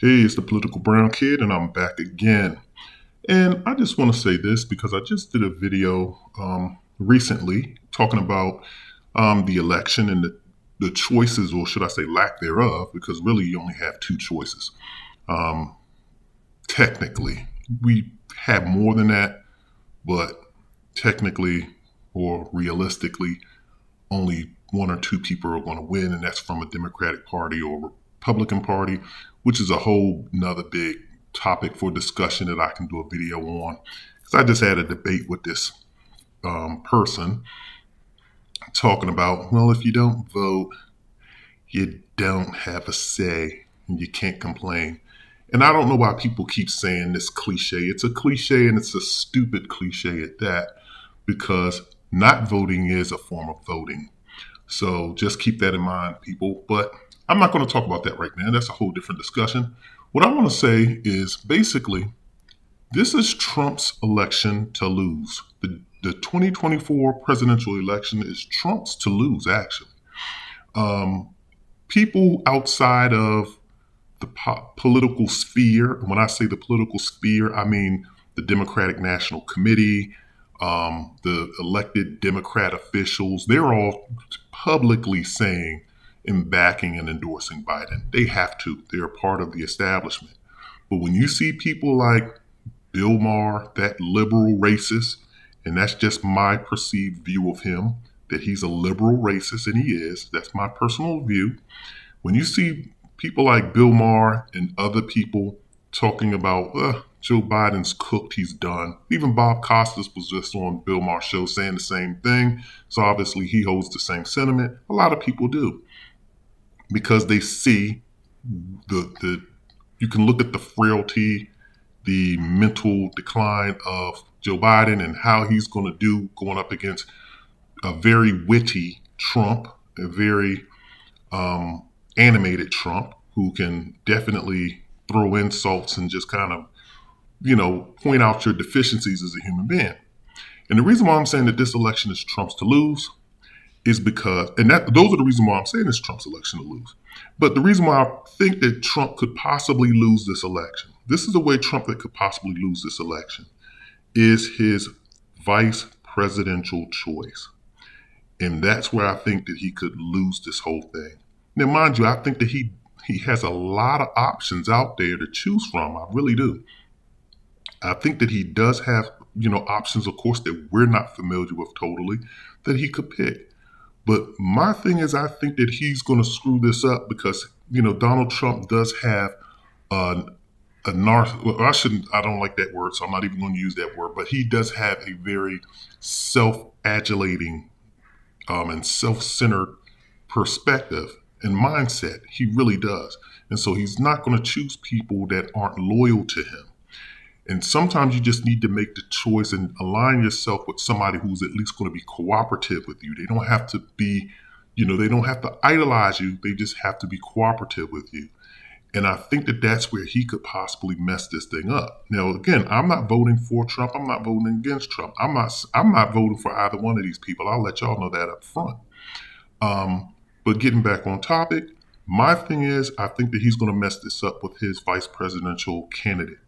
Hey, it's the Political Brown Kid, and I'm back again. And I just want to say this because I just did a video recently talking about the election and the choices, or should I say lack thereof, because really you only have two choices. Um, Technically, we have more than that, but technically or realistically, only one or two people are going to win, and that's from a Democratic Party or Republican Party, which is a whole nother big topic for discussion that I can do a video on. Because I just had a debate with this person talking about, well, if you don't vote, you don't have a say and you can't complain. And I don't know why people keep saying this cliche. It's a cliche and it's a stupid cliche at that, because not voting is a form of voting. So just keep that in mind, people. But I'm not going to talk about that right now. That's a whole different discussion. What I want to say is basically, this is Trump's election to lose. The 2024 presidential election is Trump's to lose, actually. Um, People outside of the political sphere, and when I say the political sphere, I mean the Democratic National Committee, the elected Democrat officials, they're all publicly saying and backing and endorsing Biden. They have to. They're part of the establishment. But when you see people like Bill Maher, that liberal racist, and that's just my perceived view of him, that he's a liberal racist, and he is. That's my personal view. When you see people like Bill Maher and other people talking about Joe Biden's cooked, he's done. Even Bob Costas was just on Bill Maher's show saying the same thing. So obviously he holds the same sentiment. A lot of people do, because they see the you can look at the frailty, the mental decline of Joe Biden and how he's going to do going up against a very witty Trump, a very animated Trump who can definitely throw insults and just kind of, point out your deficiencies as a human being. And the reason why I'm saying that this election is Trump's to lose is because, and that those are the reason why I'm saying it's Trump's election to lose. But the reason why I think that Trump could possibly lose this election, this is the way Trump that could possibly lose this election, is his vice presidential choice. And that's where I think that he could lose this whole thing. Now, mind you, I think that he has a lot of options out there to choose from. I really do. I think that he does have, options, of course, that we're not familiar with totally, that he could pick. But my thing is, I think that he's going to screw this up because, Donald Trump does have a narc. Well, I don't like that word, so I'm not even going to use that word. But he does have a very self-adulating and self-centered perspective and mindset. He really does. And so he's not going to choose people that aren't loyal to him. And sometimes you just need to make the choice and align yourself with somebody who's at least going to be cooperative with you. They don't have to be, they don't have to idolize you. They just have to be cooperative with you. And I think that that's where he could possibly mess this thing up. Now, again, I'm not voting for Trump. I'm not voting against Trump. I'm not voting for either one of these people. I'll let y'all know that up front. But getting back on topic, my thing is, I think that he's going to mess this up with his vice presidential candidate.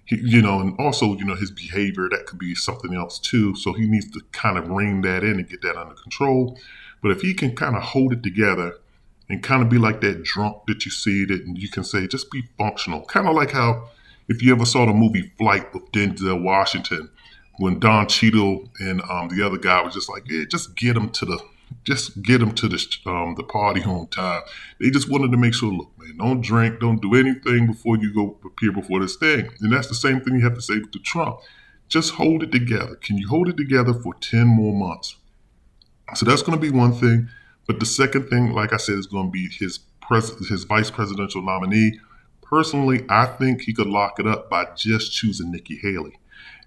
And also, his behavior, that could be something else too. So he needs to kind of rein that in and get that under control. But if he can kind of hold it together and kind of be like that drunk that you see that you can say, just be functional. Kind of like how, if you ever saw the movie Flight with Denzel Washington, when Don Cheadle and the other guy was just like, yeah, just get them to the party on time. They just wanted to make sure, look, man, don't drink, don't do anything before you go appear before this thing. And that's the same thing you have to say to Trump. Just hold it together. Can you hold it together for 10 more months? So that's going to be one thing. But the second thing, like I said, is going to be his vice presidential nominee. Personally, I think he could lock it up by just choosing Nikki Haley.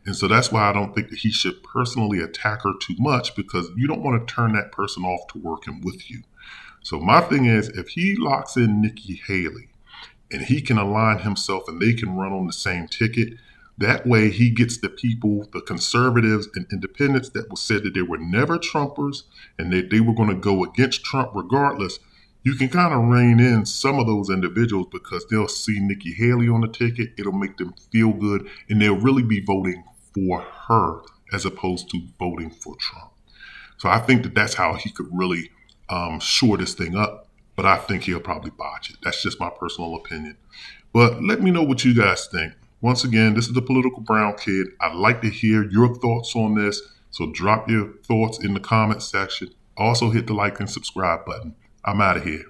And so that's why I don't think that he should personally attack her too much, because you don't want to turn that person off to working with you. So my thing is, if he locks in Nikki Haley and he can align himself and they can run on the same ticket, that way he gets the people, the conservatives and independents that said that they were never Trumpers and that they were going to go against Trump regardless. you can kind of rein in some of those individuals because they'll see Nikki Haley on the ticket. It'll make them feel good, and they'll really be voting for her as opposed to voting for Trump. So I think that that's how he could really shore this thing up, but I think he'll probably botch it. That's just my personal opinion. But let me know what you guys think. Once again, this is the Political Brown Kid. I'd like to hear your thoughts on this, so drop your thoughts in the comment section. Also hit the like and subscribe button. I'm out of here.